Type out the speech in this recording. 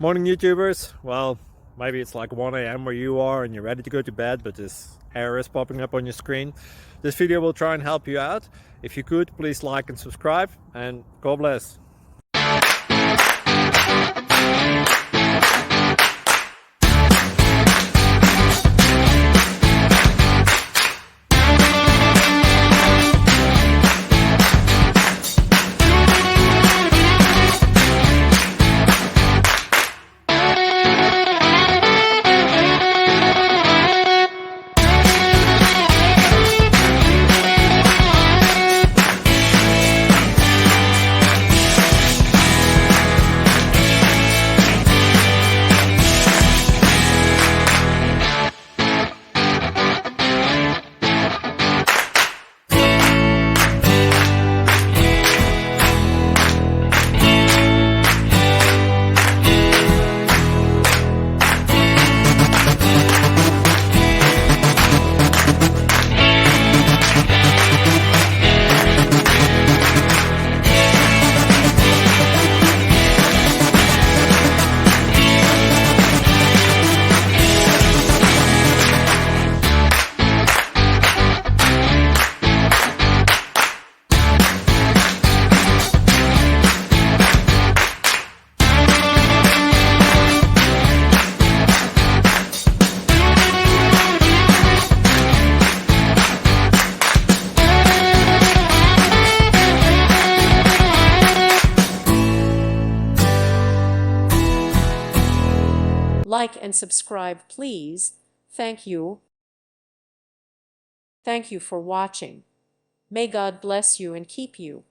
Morning YouTubers. Well, maybe it's like 1 a.m. where you are and you're ready to go to bed, but this error is popping up on your screen. This video will try and help you out. If you could, please like and subscribe, and God bless. Like and subscribe, please. Thank you. Thank you for watching. May God bless you and keep you.